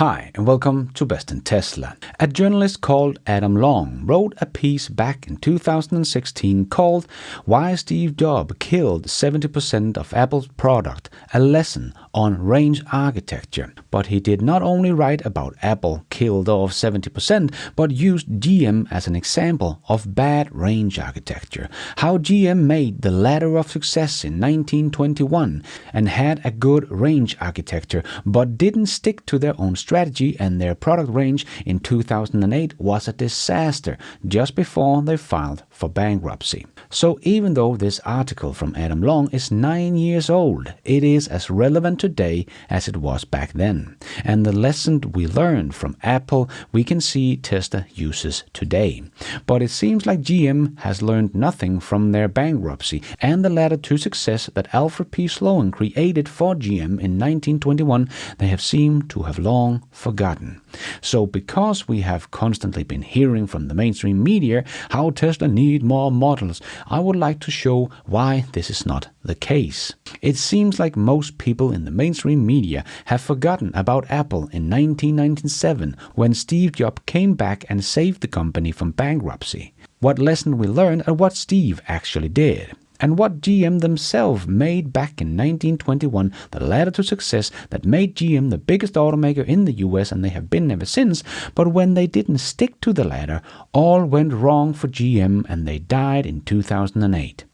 Hi, and welcome to Best in Tesla. A journalist called Adam Long wrote a piece back in 2016 called Why Steve Jobs Killed 70% of Apple's Product, a lesson on range architecture. But he did not only write about Apple killed off 70%, but used GM as an example of bad range architecture. How GM made the ladder of success in 1921 and had a good range architecture, but didn't stick to their own strategy, and their product range in 2008 was a disaster just before they filed for bankruptcy. So even though this article from Adam Long is 9 years old, it is as relevant today as it was back then. And the lesson we learned from Apple we can see Tesla uses today. But it seems like GM has learned nothing from their bankruptcy and the ladder to success that Alfred P. Sloan created for GM in 1921 they have seemed to have long forgotten. So because we have constantly been hearing from the mainstream media how Tesla need more models, I would like to show why this is not the case. It seems like most people in the mainstream media have forgotten about Apple in 1997 when Steve Jobs came back and saved the company from bankruptcy. What lesson we learned and what Steve actually did. And what GM themselves made back in 1921, the ladder to success that made GM the biggest automaker in the US, and they have been ever since. But when they didn't stick to the ladder, all went wrong for GM and they died in 2008.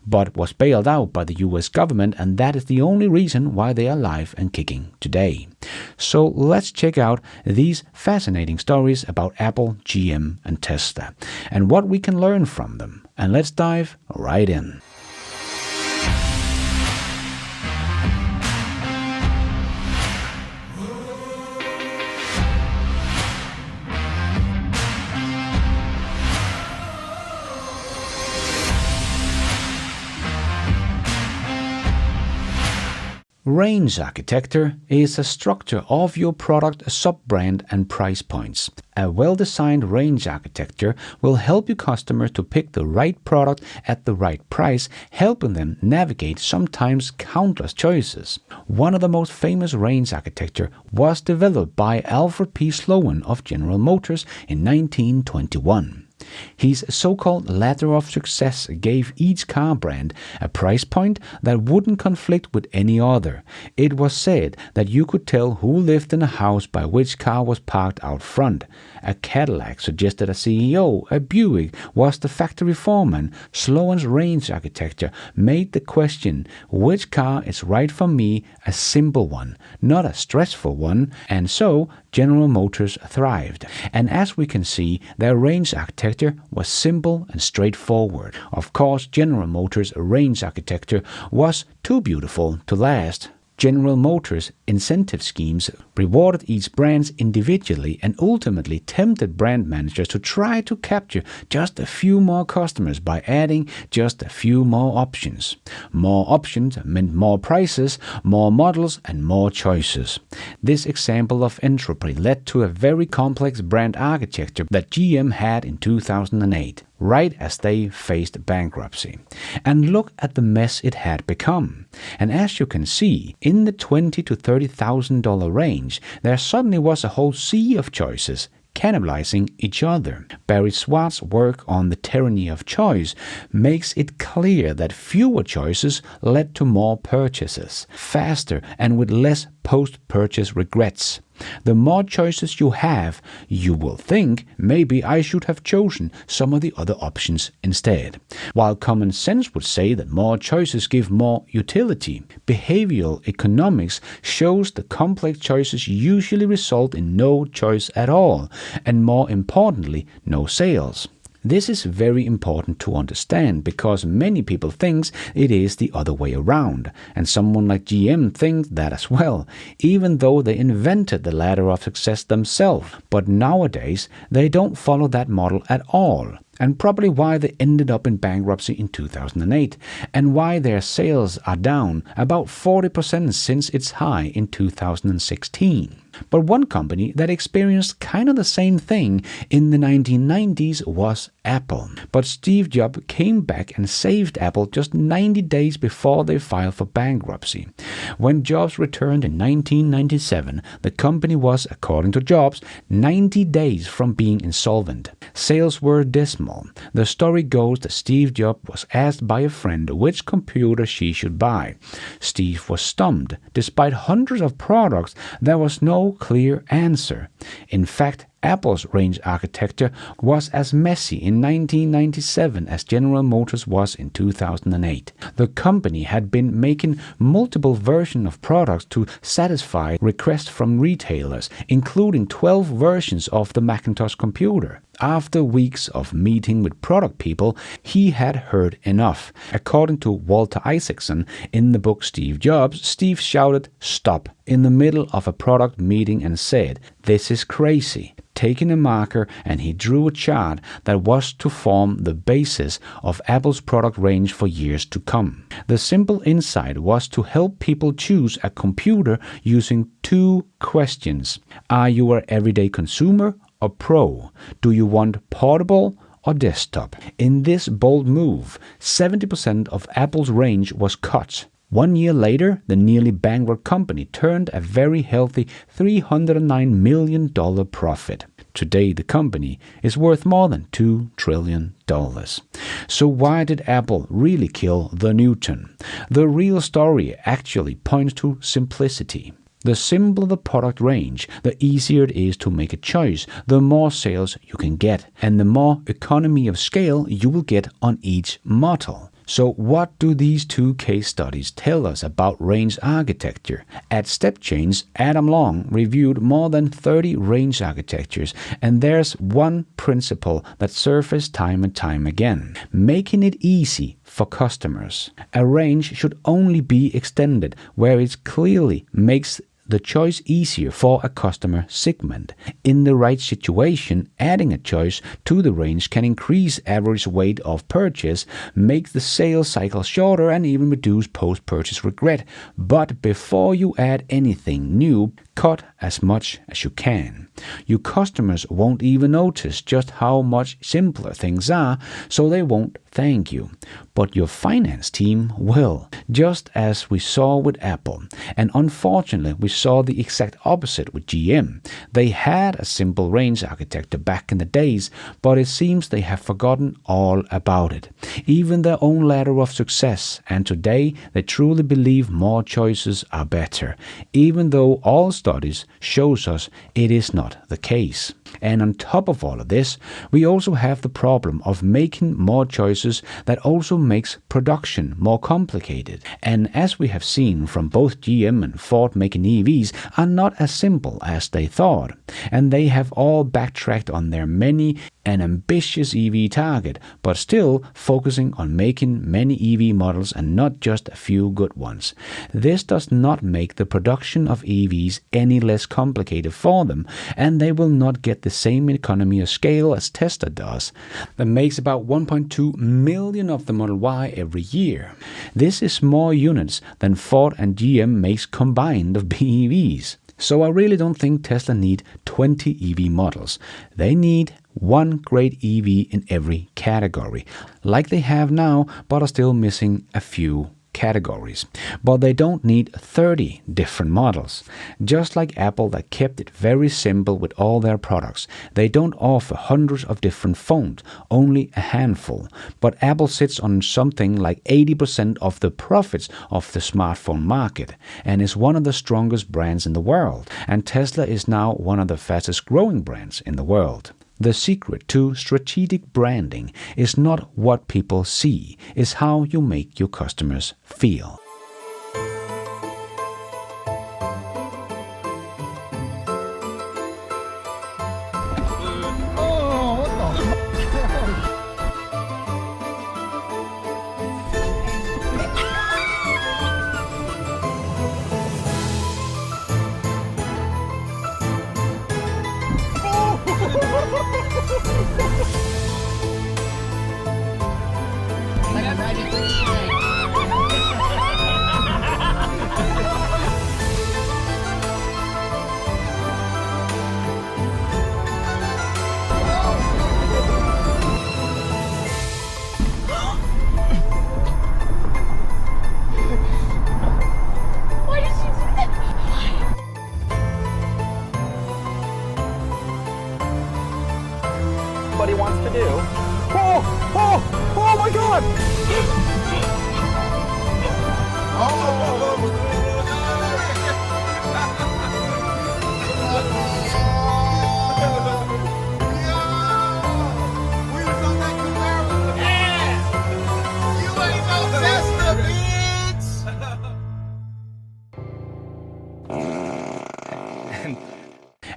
But was bailed out by the US government, and that is the only reason why they are alive and kicking today. So let's check out these fascinating stories about Apple, GM and Tesla, and what we can learn from them. And let's dive right in. Range architecture is a structure of your product, sub-brand and price points. A well-designed range architecture will help your customer to pick the right product at the right price, helping them navigate sometimes countless choices. One of the most famous range architecture was developed by Alfred P. Sloan of General Motors in 1921. His so-called ladder of success gave each car brand a price point that wouldn't conflict with any other. It was said that you could tell who lived in a house by which car was parked out front. A Cadillac suggested a CEO, a Buick was the factory foreman. Sloan's range architecture made the question, which car is right for me, a simple one, not a stressful one, and so General Motors thrived. And as we can see, their range architecture was simple and straightforward. Of course, General Motors' range architecture was too beautiful to last. General Motors' incentive schemes rewarded each brand individually and ultimately tempted brand managers to try to capture just a few more customers by adding just a few more options. More options meant more prices, more models, and more choices. This example of entropy led to a very complex brand architecture that GM had in 2008. Right as they faced bankruptcy. And look at the mess it had become. And as you can see, in the $20,000 to $30,000 range, there suddenly was a whole sea of choices, cannibalizing each other. Barry Schwartz's work on the tyranny of choice makes it clear that fewer choices led to more purchases, faster and with less post-purchase regrets. The more choices you have, you will think, maybe I should have chosen some of the other options instead. While common sense would say that more choices give more utility, behavioral economics shows the complex choices usually result in no choice at all, and more importantly, no sales. This is very important to understand because many people think it is the other way around, and someone like GM thinks that as well, even though they invented the ladder of success themselves. But nowadays, they don't follow that model at all, and probably why they ended up in bankruptcy in 2008, and why their sales are down about 40% since its high in 2016. But one company that experienced kind of the same thing in the 1990s was Apple. But Steve Jobs came back and saved Apple just 90 days before they filed for bankruptcy. When Jobs returned in 1997, the company was, according to Jobs, 90 days from being insolvent. Sales were dismal. The story goes that Steve Jobs was asked by a friend which computer she should buy. Steve was stumped. Despite hundreds of products, there was no clear answer. In fact, Apple's range architecture was as messy in 1997 as General Motors was in 2008. The company had been making multiple versions of products to satisfy requests from retailers, including 12 versions of the Macintosh computer. After weeks of meeting with product people, he had heard enough. According to Walter Isaacson in the book Steve Jobs, Steve shouted, "Stop," in the middle of a product meeting and said, "This is crazy." Taking a marker, and he drew a chart that was to form the basis of Apple's product range for years to come. The simple insight was to help people choose a computer using 2 questions. Are you an everyday consumer or pro? Do you want portable or desktop? In this bold move, 70% of Apple's range was cut. 1 year later, the nearly bankrupt company turned a very healthy $309 million profit. Today, the company is worth more than $2 trillion. So why did Apple really kill the Newton? The real story actually points to simplicity. The simpler the product range, the easier it is to make a choice, the more sales you can get, and the more economy of scale you will get on each model. So what do these 2 case studies tell us about range architecture? At Step Change, Adam Long reviewed more than 30 range architectures, and there's one principle that surfaced time and time again: making it easy for customers. A range should only be extended where it clearly makes the choice easier for a customer segment. In the right situation, adding a choice to the range can increase average weight of purchase, make the sales cycle shorter, and even reduce post-purchase regret. But before you add anything new, cut as much as you can. Your customers won't even notice just how much simpler things are, so they won't thank you. But your finance team will, just as we saw with Apple. And unfortunately, we saw the exact opposite with GM. They had a simple range architecture back in the days, but it seems they have forgotten all about it, even their own ladder of success. And today, they truly believe more choices are better, even though all studies shows us it is not the case. And on top of all of this, we also have the problem of making more choices that also makes production more complicated. And as we have seen from both GM and Ford, making EVs are not as simple as they thought. And they have all backtracked on their many and ambitious EV target, but still focusing on making many EV models and not just a few good ones. This does not make the production of EVs any less complicated for them, and they will not get the same economy of scale as Tesla does, that makes about 1.2 million of the Model Y every year. This is more units than Ford and GM makes combined of BEVs. So I really don't think Tesla need 20 EV models. They need one great EV in every category, like they have now, but are still missing a few categories. But they don't need 30 different models. Just like Apple, that kept it very simple with all their products. They don't offer hundreds of different phones, only a handful. But Apple sits on something like 80% of the profits of the smartphone market and is one of the strongest brands in the world. And Tesla is now one of the fastest growing brands in the world. The secret to strategic branding is not what people see, it's how you make your customers feel.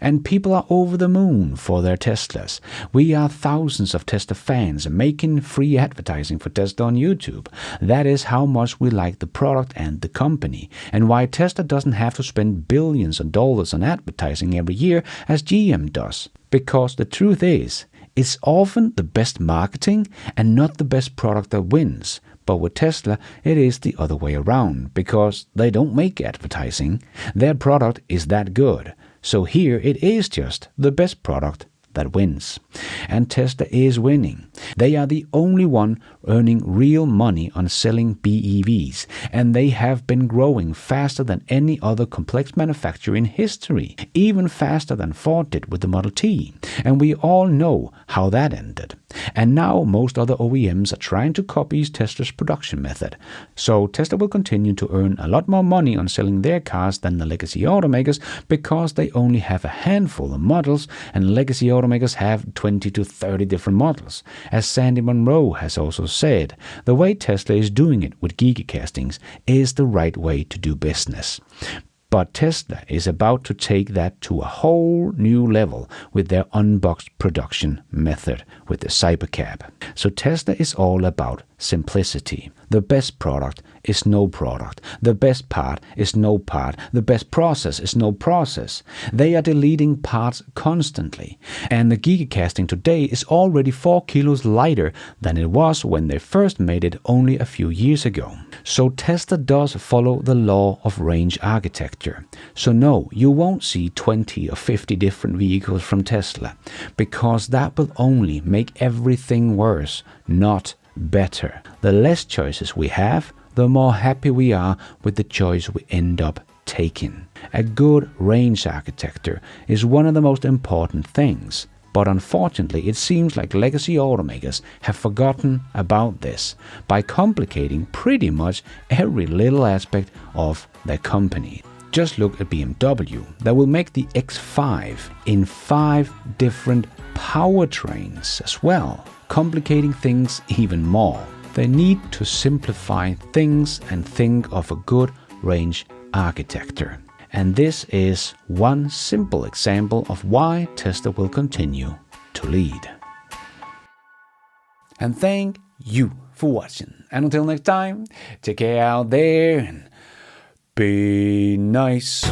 And people are over the moon for their Teslas. We are thousands of Tesla fans making free advertising for Tesla on YouTube. That is how much we like the product and the company, and why Tesla doesn't have to spend billions of dollars on advertising every year as GM does. Because the truth is, it's often the best marketing and not the best product that wins. But with Tesla, it is the other way around, because they don't make advertising. Their product is that good. So here it is just the best product that wins. And Tesla is winning. They are the only one earning real money on selling BEVs, and they have been growing faster than any other complex manufacturer in history, even faster than Ford did with the Model T. And we all know how that ended. And now most other OEMs are trying to copy Tesla's production method. So Tesla will continue to earn a lot more money on selling their cars than the legacy automakers, because they only have a handful of models, and legacy automakers have 20 to 30 different models. As Sandy Munro has also said, the way Tesla is doing it with gigacastings is the right way to do business. But Tesla is about to take that to a whole new level with their unboxed production method with the Cybercab. So Tesla is all about simplicity. The best product is no product. The best part is no part. The best process is no process. They are deleting parts constantly. And the gigacasting today is already 4 kilos lighter than it was when they first made it only a few years ago. So Tesla does follow the law of range architecture. So no, you won't see 20 or 50 different vehicles from Tesla, because that will only make everything worse, not better. The less choices we have, the more happy we are with the choice we end up taking. A good range architecture is one of the most important things. But unfortunately, it seems like legacy automakers have forgotten about this by complicating pretty much every little aspect of their company. Just look at BMW, that will make the X5 in 5 different powertrains as well, complicating things even more. They need to simplify things and think of a good range architecture. And this is one simple example of why Tesla will continue to lead. And thank you for watching. And until next time, take care out there and be nice.